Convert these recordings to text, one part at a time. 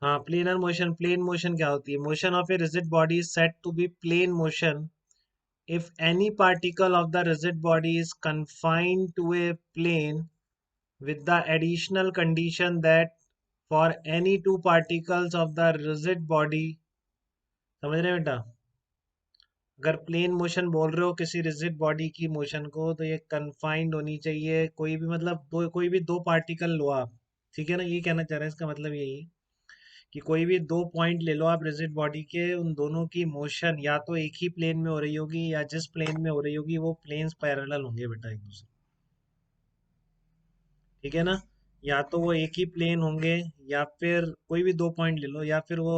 हाँ, planar motion, plane motion क्या होती है? Motion of a rigid body is said to be plane motion if any particle of the rigid body is confined to a plane with the additional condition that for any two particles of the rigid body, समझ रहे हैं बेटा? अगर plane motion बोल रहे हो किसी rigid body की मोशन को, तो ये कन्फाइंड होनी चाहिए, कोई भी मतलब कोई भी दो पार्टिकल लो आप, ठीक है ना? ये कहना चाह रहे हैं, इसका मतलब यही है कि कोई भी दो पॉइंट ले लो आप रिजिड बॉडी के, उन दोनों की मोशन या तो एक ही प्लेन में हो रही होगी, या जिस प्लेन में हो रही होगी वो प्लेन्स पैरेलल होंगे बेटा एक दूसरे, ठीक है ना? या तो वो एक ही प्लेन होंगे, या फिर कोई भी दो पॉइंट ले लो, या फिर वो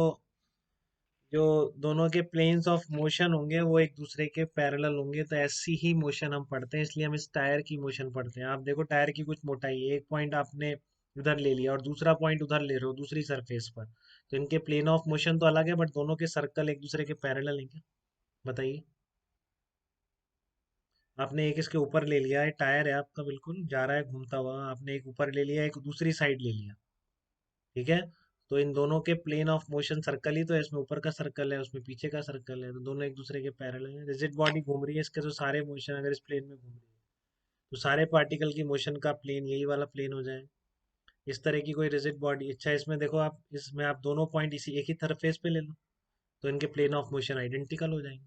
जो दोनों के प्लेन्स ऑफ मोशन होंगे वो एक दूसरे के पैरेलल होंगे, तो ऐसी ही मोशन हम पढ़ते हैं, इसलिए हम इस टायर की मोशन पढ़ते हैं। आप देखो टायर की कुछ मोटाई है, एक पॉइंट आपने उधर ले लिया और दूसरा पॉइंट उधर ले रहे हो दूसरी सरफेस पर, तो इनके प्लेन ऑफ मोशन तो अलग है, बट दोनों के सर्कल एक दूसरे के पैरेलल हैं क्या? बताइए। आपने एक इसके ऊपर ले लिया है, टायर है आपका, बिल्कुल जा रहा है घूमता हुआ, आपने एक ऊपर ले लिया, एक दूसरी साइड ले लिया, ठीक है? तो इन दोनों के प्लेन ऑफ मोशन सर्कल ही तो है, इसमें ऊपर का सर्कल है उसमें पीछे का सर्कल है, तो दोनों एक दूसरे के पैरेलल है। रिजिड बॉडी घूम रही है, इसके तो सारे मोशन अगर इस प्लेन में घूम रही है, तो सारे पार्टिकल की मोशन का प्लेन यही वाला प्लेन हो जाए। इस तरह की कोई रिजिड बॉडी, अच्छा इसमें देखो आप, इसमें आप दोनों पॉइंट इसी एक ही सरफेस पे ले लो, तो इनके प्लेन ऑफ मोशन आइडेंटिकल हो जाएंगे,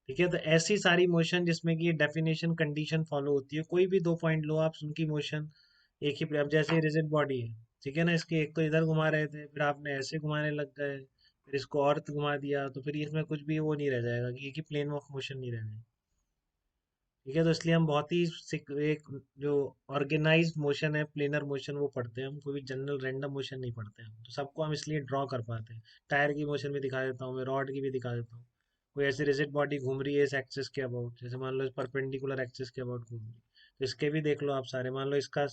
ठीक है? तो ऐसी सारी मोशन जिसमें कि डेफिनेशन कंडीशन फॉलो होती है, कोई भी दो पॉइंट लो आप, उनकी मोशन एक ही, अब जैसे रिजिड बॉडी है, ठीक है ना? इसके एक तो इधर घुमा रहे थे, फिर आपने ऐसे घुमाने लग गए, फिर इसको और घुमा दिया, तो फिर इसमें कुछ भी वो नहीं रह जाएगा कि एक ही प्लेन ऑफ मोशन नहीं रहना है, ठीक है? तो इसलिए हम बहुत ही एक जो ऑर्गेनाइज्ड मोशन है प्लेनर मोशन वो पढ़ते हैं हम, कोई भी जनरल रैंडम मोशन नहीं पढ़ते हम, तो सबको हम इसलिए ड्रॉ कर पाते हैं। टायर की मोशन भी दिखा देता हूँ मैं, रॉड की भी दिखा देता हूँ। कोई ऐसी रिजिड बॉडी घूम रही है इस एक्सिस के अबाउट, जैसे मान लो इस परपेंडिकुलर एक्सिस के अबाउट घूम रही है, तो इसके भी देख लो आप सारे, मान लो इसका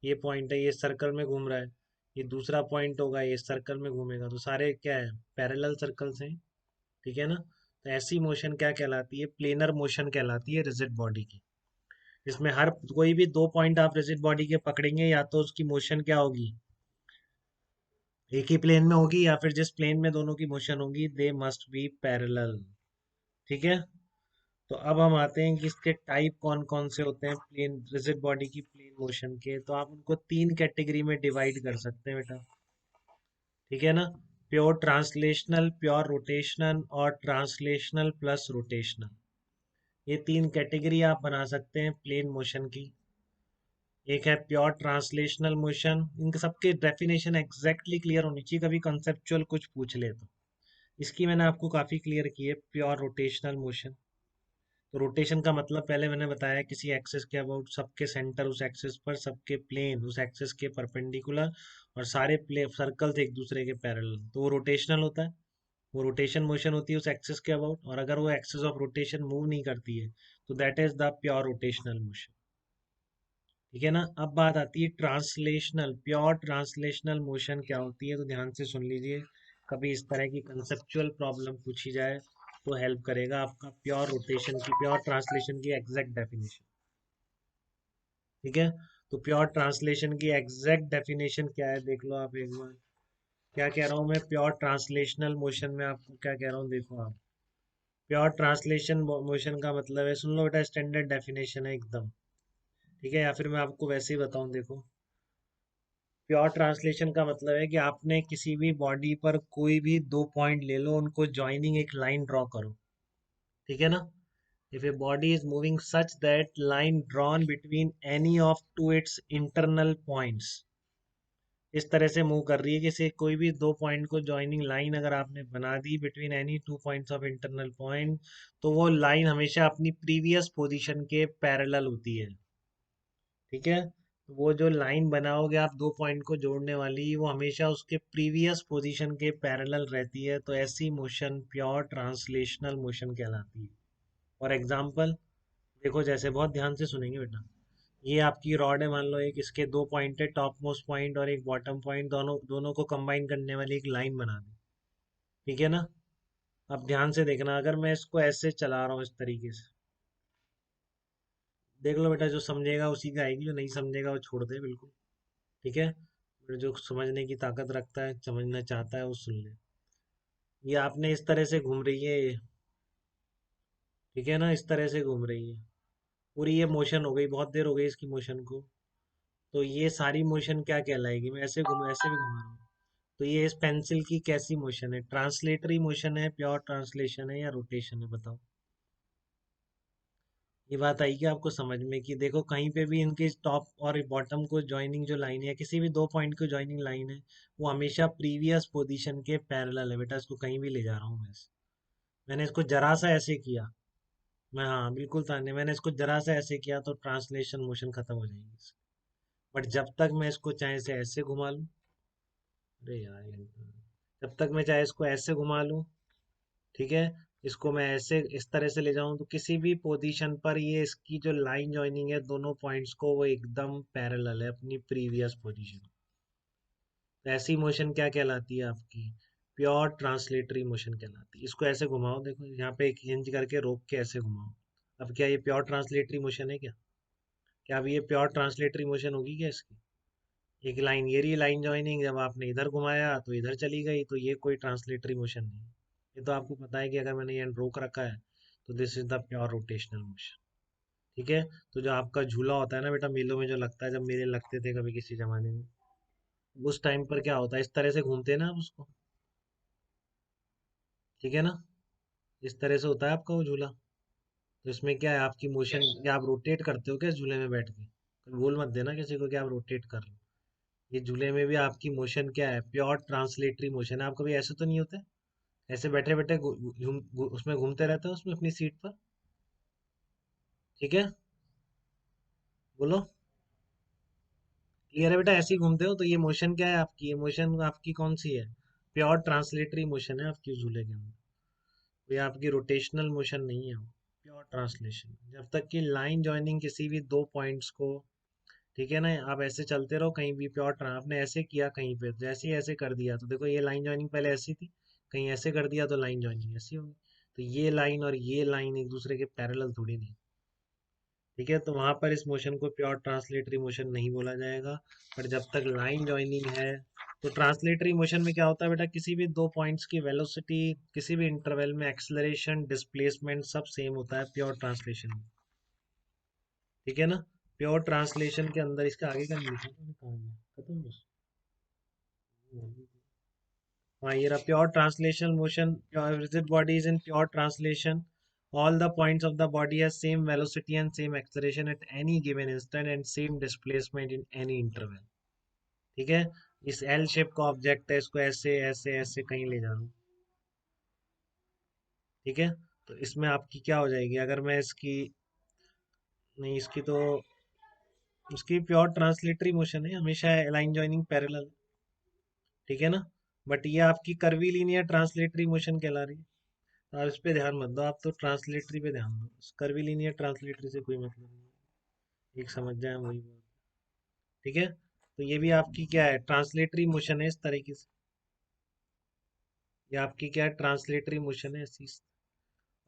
ये पॉइंट है, ये सर्कल में घूम रहा है, ये दूसरा पॉइंट होगा, ये सर्कल में घूमेगा, तो सारे क्या है? पैरेलल सर्कल्स हैं, ठीक है ना? तो ऐसी मोशन क्या कहलाती है? प्लेनर मोशन कहलाती है रिजिड बॉडी की। इसमें हर कोई भी दो पॉइंट आप रिजिड बॉडी के पकड़ेंगे, या तो उसकी मोशन क्या होगी? एक ही प्लेन में होगी, या फिर जिस प्लेन में दोनों की मोशन होगी दे मस्ट बी पैरेलल, ठीक है? तो अब हम आते हैं कि इसके टाइप कौन कौन से होते हैं प्लेन रिजिड बॉडी की प्लेन मोशन के, तो आप उनको तीन कैटेगरी में डिवाइड कर सकते हैं बेटा, ठीक है ना? प्योर ट्रांसलेशनल, प्योर रोटेशनल और ट्रांसलेशनल प्लस रोटेशनल, ये तीन कैटेगरी आप बना सकते हैं प्लेन मोशन की। एक है प्योर ट्रांसलेशनल मोशन, इनके सबके डेफिनेशन एग्जैक्टली क्लियर होनी चाहिए, कभी कंसेप्चुअल कुछ पूछ ले तो। इसकी मैंने आपको काफ़ी क्लियर की है, प्योर रोटेशनल मोशन। तो रोटेशन का मतलब पहले मैंने बताया, किसी एक्सिस के अबाउट सबके सेंटर उस एक्सिस पर, सबके प्लेन उस एक्सिस के परपेंडिकुलर, और सारे प्ले सर्कल्स एक दूसरे के पैरेलल, तो वो रोटेशनल होता है। वो रोटेशन मोशन होती है उस एक्सिस के अबाउट, और अगर वो एक्सिस ऑफ रोटेशन मूव नहीं करती है, तो that is the pure rotational motion, ठीक है ना? अब बात आती है ट्रांसलेशनल, प्योर ट्रांसलेशनल मोशन क्या होती है, तो ध्यान से सुन लीजिए, कभी इस तरह की कंसेप्चुअल प्रॉब्लम पूछी जाए तो हेल्प करेगा आपका प्योर रोटेशन की, प्योर ट्रांसलेशन की एग्जैक्ट डेफिनेशन, ठीक है? तो प्योर ट्रांसलेशन की एग्जैक्ट डेफिनेशन क्या है देख लो आप एक बार, क्या कह रहा हूँ मैं? प्योर ट्रांसलेशनल मोशन में आपको क्या कह रहा हूँ, देखो आप, प्योर ट्रांसलेशन मोशन का मतलब है, सुन लो बेटा, स्टैंडर्ड डेफिनेशन है एकदम, ठीक है? या फिर मैं आपको वैसे ही बताऊं, देखो, प्योर ट्रांसलेशन का मतलब है कि आपने किसी भी बॉडी पर कोई भी दो पॉइंट ले लो, उनको ज्वाइनिंग एक लाइन ड्रॉ करो, ठीक है ना? If a body is moving such that line drawn between any of two its internal points, इस तरह से मूव कर रही है कि से कोई भी दो पॉइंट को ज्वाइनिंग लाइन अगर आपने बना दी between any two points of internal point, तो वो लाइन हमेशा अपनी प्रीवियस पोजीशन के पैरेलल होती है, ठीक है? तो वो जो लाइन बनाओगे आप दो पॉइंट को जोड़ने वाली, वो हमेशा उसके प्रीवियस पोजीशन के पैरेलल रहती है, तो ऐसी मोशन प्योर ट्रांसलेशनल मोशन कहलाती है। फॉर एग्जाम्पल देखो, जैसे बहुत ध्यान से सुनेंगे बेटा, ये आपकी रॉड है, मान लो एक, इसके दो पॉइंट है, टॉप मोस्ट पॉइंट और एक बॉटम पॉइंट, दोनों दोनों को कंबाइन करने वाली एक लाइन बना दी, ठीक है ना? अब ध्यान से देखना, अगर मैं इसको ऐसे चला रहा हूँ इस तरीके से, देख लो बेटा, जो समझेगा उसी का आएगी, जो नहीं समझेगा वो छोड़ दे बिल्कुल, ठीक है? फिर जो समझने की ताकत रखता है, समझना चाहता है, वो सुन ले। ये आपने इस तरह से घूम रही है ये, ठीक है ना, इस तरह से घूम रही है पूरी। ये मोशन हो गई, बहुत देर हो गई इसकी मोशन को। तो ये सारी मोशन क्या कहलाएगी? मैं ऐसे घूम, ऐसे भी घुमा रहा हूँ। तो ये इस पेंसिल की कैसी मोशन है? ट्रांसलेटरी मोशन है, प्योर ट्रांसलेशन है, या रोटेशन है? बताओ। ये बात आई कि आपको समझ में कि देखो कहीं पे भी इनके टॉप और बॉटम को ज्वाइनिंग जो लाइन है, किसी भी दो पॉइंट को ज्वाइनिंग लाइन है, वो हमेशा प्रीवियस पोजीशन के पैरेलल है। बेटा इसको कहीं भी ले जा रहा हूँ मैं मैंने इसको जरा सा ऐसे किया। मैं, हाँ बिल्कुल ताने, मैंने इसको जरा सा ऐसे किया तो ट्रांसलेशन मोशन खत्म हो जाएगी। बट जब तक मैं इसको चाहे से ऐसे घुमा लूँ, अरे यार जब तक मैं चाहे इसको ऐसे घुमा लूँ, ठीक है, इसको मैं ऐसे इस तरह से ले जाऊं, तो किसी भी पोजीशन पर ये इसकी जो लाइन जॉइनिंग है दोनों पॉइंट्स को, वो एकदम पैरेलल है अपनी प्रीवियस पोजीशन। तो ऐसी मोशन क्या कहलाती है आपकी? प्योर ट्रांसलेटरी मोशन कहलाती है। इसको ऐसे घुमाओ, देखो यहाँ पे एक हिंज करके रोक के ऐसे घुमाओ। अब क्या ये प्योर ट्रांसलेटरी मोशन है क्या? क्या अब ये प्योर ट्रांसलेटरी मोशन होगी क्या इसकी? एक लाइन, ये रही लाइन जॉइनिंग, जब आपने इधर घुमाया तो इधर चली गई, तो ये कोई ट्रांसलेटरी मोशन नहीं है। ये तो आपको पता है कि अगर मैंने ये रोक रखा है तो this is the pure rotational motion. ठीक है। तो जो आपका झूला होता है ना बेटा, मेलों में जो लगता है, जब मेले लगते थे कभी किसी जमाने में, उस टाइम पर क्या होता है, इस तरह से घूमते हैं ना आप उसको, ठीक है ना, इस तरह से होता है आपका वो झूला। तो इसमें क्या है आपकी मोशन, क्या आप रोटेट करते हो क्या इस झूले में बैठ के? कभी बोल मत देना किसी को कि आप रोटेट कर रहे हो। ये झूले में भी आपकी मोशन क्या है? प्योर ट्रांसलेटरी मोशन है। आप कभी ऐसे तो नहीं होते, ऐसे बैठे बैठे उसमें घूमते रहते हो उसमें अपनी सीट पर, ठीक है, बोलो। क्लियर है बेटा? ऐसे ही घूमते हो, तो ये मोशन क्या है आपकी? ये मोशन आपकी कौन सी है? प्योर ट्रांसलेटरी मोशन है आपकी उस झूले के अंदर। तो ये आपकी रोटेशनल मोशन नहीं है, वो प्योर ट्रांसलेशन। जब तक कि लाइन जॉइनिंग किसी भी दो पॉइंट्स को, ठीक है ना, आप ऐसे चलते रहो कहीं भी, प्योर आपने ऐसे किया कहीं पे, जैसे ही ऐसे कर दिया तो देखो ये लाइन जॉइनिंग पहले ऐसी थी, कहीं ऐसे कर दिया तो लाइन जॉइनिंग ऐसी होगी। तो ये लाइन और ये लाइन एक दूसरे के पैरेलल थोड़ी नहीं, ठीक है। तो वहां पर इस मोशन को प्योर ट्रांसलेटरी मोशन नहीं बोला जाएगा। पर जब तक लाइन जॉइनिंग है, तो ट्रांसलेटरी मोशन में क्या होता है बेटा, किसी भी दो पॉइंट्स की वेलोसिटी, किसी भी इंटरवल में एक्सेलरेशन, डिस्प्लेसमेंट सब सेम होता है प्योर ट्रांसलेशन में, ठीक है ना। प्योर ट्रांसलेशन के अंदर इसका आगे का नहीं लिखा था, कहाँ गया? खत्म बस। हाँ ये रहा pure translation motion. Rigid body is in pure translation. All the points of the body has same velocity and same acceleration at any given instant and same displacement in any interval. ठीक है। इस L shape का object है, इसको ऐसे ऐसे ऐसे कहीं ले जाना, ठीक है। तो इसमें आपकी क्या हो जाएगी अगर मैं इसकी, नहीं इसकी तो, उसकी प्योर ट्रांसलेटरी मोशन है, हमेशा लाइन जॉइनिंग पैरेलल, ठीक है ना। बट ये आपकी कर्वी लीनियर ट्रांसलेटरी मोशन कहला रही है। आप इस पे ध्यान मत दो, आप तो ट्रांसलेटरी पे ध्यान दो। कर्वी लीनियर ट्रांसलेटरी से कोई मतलब नहीं है, एक समझ जाए वही बात, ठीक है। तो ये भी आपकी क्या है? ट्रांसलेटरी मोशन है इस तरीके से। ये आपकी क्या है? ट्रांसलेटरी मोशन है ऐसी।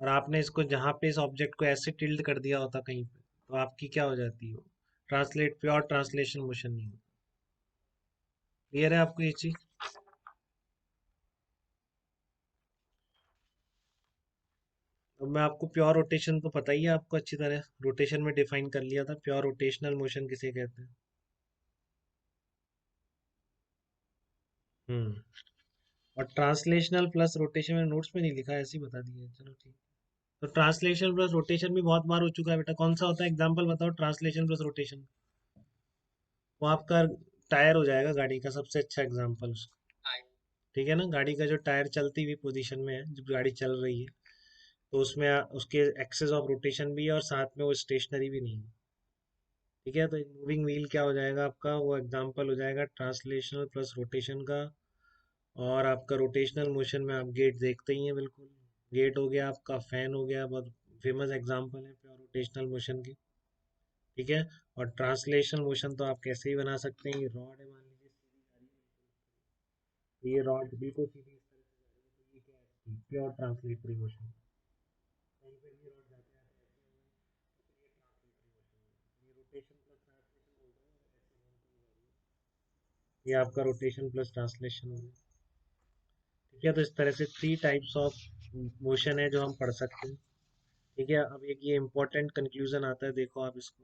और आपने इसको जहाँ पे इस ऑब्जेक्ट को ऐसे टिल्ट कर दिया होता कहीं पे, तो आपकी क्या हो जाती है? ट्रांसलेट, प्योर ट्रांसलेशन मोशन नहीं होता। क्लियर है आपको ये चीज? अब मैं आपको प्योर रोटेशन तो पता ही है आपको अच्छी तरह, रोटेशन में डिफाइन कर लिया था, प्योर रोटेशनल मोशन किसे कहते हैं। हम्म। और ट्रांसलेशनल प्लस रोटेशन में नोट्स में नहीं लिखा है, ऐसे ही बता दिया है। चलो ठीक। तो ट्रांसलेशन प्लस रोटेशन भी बहुत बार हो चुका है बेटा। कौन सा होता है एग्जांपल बताओ ट्रांसलेशन प्लस रोटेशन? वो आपका टायर हो जाएगा गाड़ी का सबसे अच्छा एग्जांपल उसका, ठीक है ना। गाड़ी का जो टायर चलती हुई पोजीशन में है, जब गाड़ी चल रही है, तो उसमें उसके एक्सेस ऑफ रोटेशन भी है और साथ में वो स्टेशनरी भी नहीं है, ठीक है। तो एक मूविंग व्हील क्या हो जाएगा आपका? वो एग्जांपल हो जाएगा ट्रांसलेशनल प्लस रोटेशन का। और आपका रोटेशनल मोशन में आप गेट देखते ही हैं बिल्कुल। गेट हो गया आपका, फैन हो गया, बहुत फेमस एग्जांपल है प्योर रोटेशनल मोशन की, ठीक है। और ट्रांसलेशन मोशन तो आप कैसे ही बना सकते हैं, ये रॉड है मान लीजिए सीधी जा रही है, ये रॉड बिल्कुल सीधी इस तरह से जा रही है, तो ये क्या है? Pure translatory motion. कहीं पे भी रॉड जाते जाते ऐसे हो गए, तो फिर ये ट्रांसलेटरी मोशन है, ये रोटेशन प्लस ट्रांसलेशन बोलते हैं, और ऐसे घूमती हुई जा रही है। ये आपका रोटेशन प्लस ट्रांसलेशन हो गया। ठीक है, तो इस तरह से 3 टाइप्स ऑफ मोशन है जो हम पढ़ सकते हैं। ठीक है, अब एक ये इम्पोर्टेंट कंक्लूजन आता है, देखो आप इसको।